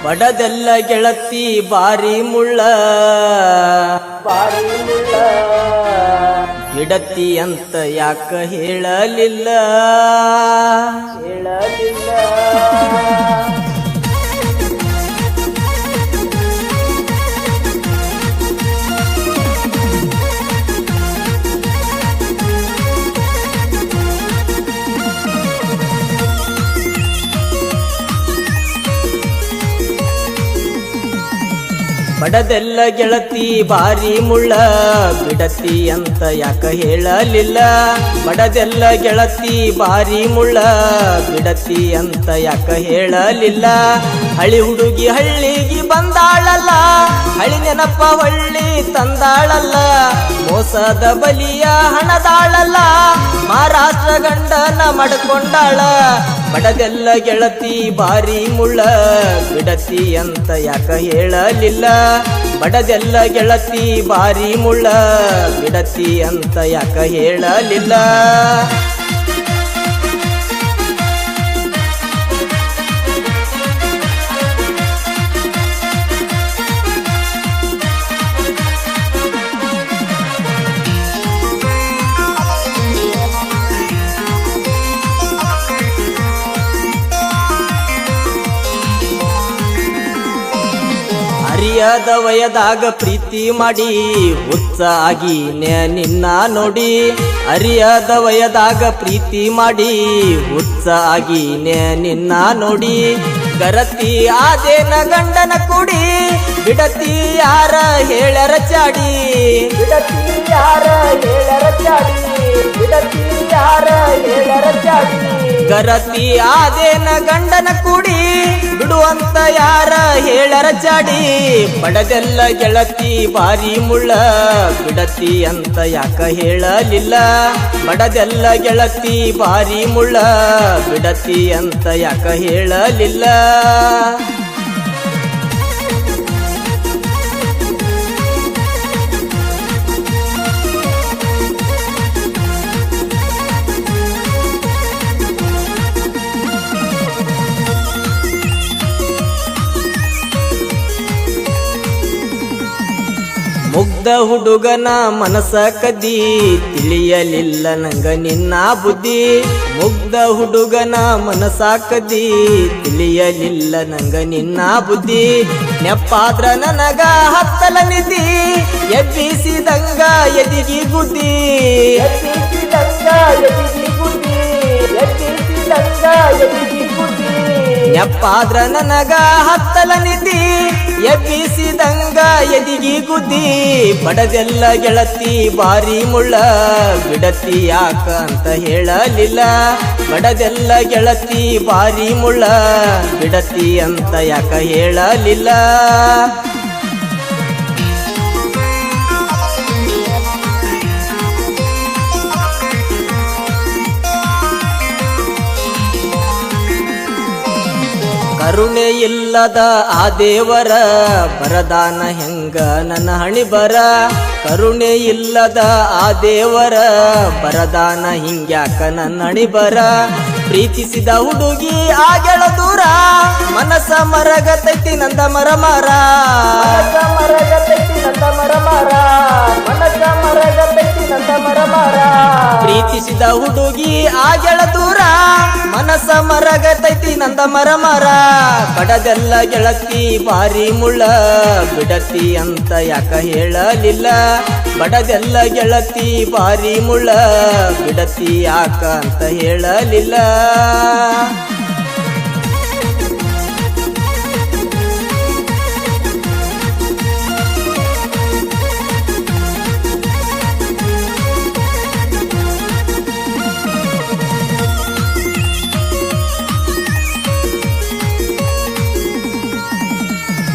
ಬಡದೆಲ್ಲ ಗೆಳತಿ ಬಾರಿ ಮುಳ್ಳ ಬಿಡತಿ ಅಂತ ಯಾಕ ಹೇಳಲಿಲ್ಲ ಬಡದೆಲ್ಲ ಗೆಳತಿ ಬಾರಿ ಮುಳ್ಳ ಬಿಡತಿ ಅಂತ ಯಾಕ ಹೇಳಲಿಲ್ಲ ಬಡದೆಲ್ಲ ಗೆಳತಿ ಬಾರಿ ಮುಳ್ಳ ಬಿಡತಿ ಅಂತ ಯಾಕ ಹೇಳಲಿಲ್ಲ ಹಳಿ ಹುಡುಗಿ ಹಳ್ಳಿಗೆ ಬಂದಾಳಲ್ಲ ಹಳಿ ನೆನಪ ಹೊಳ್ಳಿ ತಂದಾಳಲ್ಲ ಮೋಸದ ಬಲಿಯ ಹಣದಾಳಲ್ಲ ಮಹಾರಾಷ್ಟ್ರ ಗಂಡನ ಮಡ್ಕೊಂಡಾಳ ಬಡದೆಲ್ಲ ಗೆಳತಿ ಬಾರಿ ಮುಳ್ಳ ಬಿಡತಿ ಅಂತ ಯಾಕ ಹೇಳಲಿಲ್ಲ ಬಡದೆಲ್ಲ ಗೆಳತಿ ಬಾರಿ ಮುಳ್ಳ ಬಿಡತಿ ಅಂತ ಯಾಕ ಹೇಳಲಿಲ್ಲ ಅರಿಯದ ವಯದಾಗ ಪ್ರೀತಿ ಮಾಡಿ ಹುಚ್ಚ ಆಗಿ ನಿನ್ನ ನೋಡಿ ಅರಿಯದ ವಯದಾಗ ಪ್ರೀತಿ ಮಾಡಿ ಹುಚ್ಚ ಆಗಿ ನಿನ್ನ ನೋಡಿ ಗರತಿ ಆದೇನ ಗಂಡನ ಕುಡಿ ಬಿಡತಿ ಯಾರ ಹೇಳರ ಚಾಡಿ ಬಿಡತಿ ಯಾರ ಹೇಳರ ಚಾಡಿ ಬಿಡತಿ ಯಾರ ಹೇಳರ ಚಾಡಿ ಗರತಿ ಆದೇನ ಗಂಡನ ಕುಡಿ ಬಿಡುವಂತ ಯಾರ ಹೇಳರ ಚಾಡಿ ಬಡದೆಲ್ಲ ಗೆಳತಿ ಬಾರಿ ಮುಳ್ಳ ಬಿಡತಿ ಅಂತ ಯಾಕ ಹೇಳಲಿಲ್ಲ ಬಡದೆಲ್ಲ ಗೆಳತಿ ಬಾರಿ ಮುಳ್ಳ ಬಿಡತಿ ಅಂತ ಯಾಕ ಹೇಳಲಿಲ್ಲ ಮುಗ್ಧ ಹುಡುಗನ ಮನಸ ಕದಿ ತಿಳಿಯಲಿಲ್ಲ ನಂಗ ನಿನ್ನ ಬುದ್ಧಿ ಮುಗ್ಧ ಹುಡುಗನ ಮನಸ ಕದಿ ತಿಳಿಯಲಿಲ್ಲ ನಂಗ ನಿನ್ನ ಬುದ್ಧಿ ನೆಪ್ಪಾದ್ರ ನನಗ ಹತ್ತಲ ನಿಧಿ ಎಬ್ಬಿಸಿದಂಗ ಎದಿಗಿ ಗುದ್ದಿ ಎಬ್ಬಿಸಿದಂಗ ಎದಿಗಿ ಗುದ್ದಿ ಎಬ್ಬಿಸಿದಂಗ ಎದಿಗಿ ಗುದ್ದಿ ನೆಪ್ಪಾದ್ರ ನನಗ ಹತ್ತಲ ನಿಧಿ ಎಬ್ಬಿಸಿದಂಗ ಎದಿಗಿ ಗುದ್ದಿ ಬಡದೆಲ್ಲ ಗೆಳತಿ ಬಾರಿ ಮುಳ್ಳ ಬಿಡತಿ ಯಾಕ ಅಂತ ಹೇಳಲಿಲ್ಲ ಬಡದೆಲ್ಲ ಗೆಳತಿ ಬಾರಿ ಮುಳ್ಳ ಬಿಡತಿ ಅಂತ ಯಾಕ ಹೇಳಲಿಲ್ಲ ಕರುಣೆ ಇಲ್ಲದ ಆ ದೇವರ ಬರದಾನ ಹೆಂಗ ನನ್ನ ಹಣಿ ಬರ ಕರುಣೆ ಇಲ್ಲದ ಆ ದೇವರ ಬರದಾನ ಹಿಂಗ್ಯಾಕ ನನ್ನ ಹಣಿ ಬರ ಪ್ರೀತಿಸಿದ ಹುಡುಗಿ ಆಗೆಳ ದೂರ ಮನಸ ಮರಗತೈತಿ ನಂದ ಮರ ಮರ ಮರಗತೈತಿ ನಂದ ಮರ ಮರ ಮನಸ ಮರಗತೈತಿ ನಂದ ಮರ ಮರ ಪ್ರೀತಿಸಿದ ಹುಡುಗಿ ಆಗೆಳ ದೂರ ಮನಸ ಮರಗತೈತಿ ನಂದ ಮರ ಮರ ಬಡದೆಲ್ಲ ಗೆಳತಿ ಬಾರಿ ಮುಳ್ಳ ಬಿಡತಿ ಅಂತ ಯಾಕ ಹೇಳಲಿಲ್ಲ ಬಡದೆಲ್ಲ ಗೆಳತಿ ಬಾರಿ ಮುಳ್ಳ ಬಿಡತಿ ಯಾಕ ಅಂತ ಹೇಳಲಿಲ್ಲ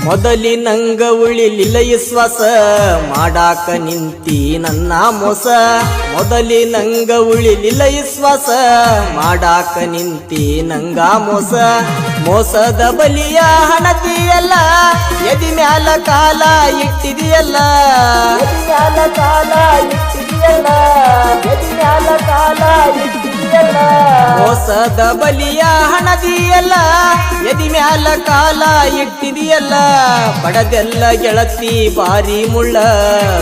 ಮೊದಲಿನಂಗ ಉಳಿಲಿಲ್ಲ ವಿಶ್ವಾಸ ಮಾಡಾಕ ನಿಂತಿ ನನ್ನ ಮೋಸ ಮೊದಲಿನಂಗ ಉಳಿಲಿಲ್ಲ ವಿಶ್ವಾಸ ಮಾಡಾಕ ನಿಂತಿ ನಂಗ ಮೋಸ ಮೋಸದ ಬಲಿಯ ಹಣತಿಯಲ್ಲ ಎದಿ ಮ್ಯಾಲ ಕಾಲ ಇಟ್ಟಿದೆಯಲ್ಲ ಎದಿ ಮ್ಯಾಲ ಕಾಲ ಇಟ್ಟಿದೆಯಲ್ಲ ಎದಿ ಮ್ಯಾಲ ಕಾಲ ಇಟ್ಟಿದೆಯಲ್ಲ ಮೋಸದ ಬಲಿಯ ಹಣದಿಯಲ್ಲ ಎದಿ ಮ್ಯಾಲ ಕಾಲ ಇಟ್ಟಿದಿಯಲ್ಲ ಬಡದೆಲ್ಲ ಗೆಳತಿ ಬಾರಿ ಮುಳ್ಳ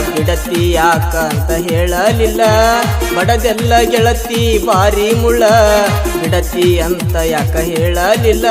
ಬಿಡತಿ ಯಾಕ ಅಂತ ಹೇಳಲಿಲ್ಲ ಬಡದೆಲ್ಲ ಗೆಳತಿ ಬಾರಿ ಮುಳ್ಳ ಬಿಡತಿ ಅಂತ ಯಾಕ ಹೇಳಲಿಲ್ಲ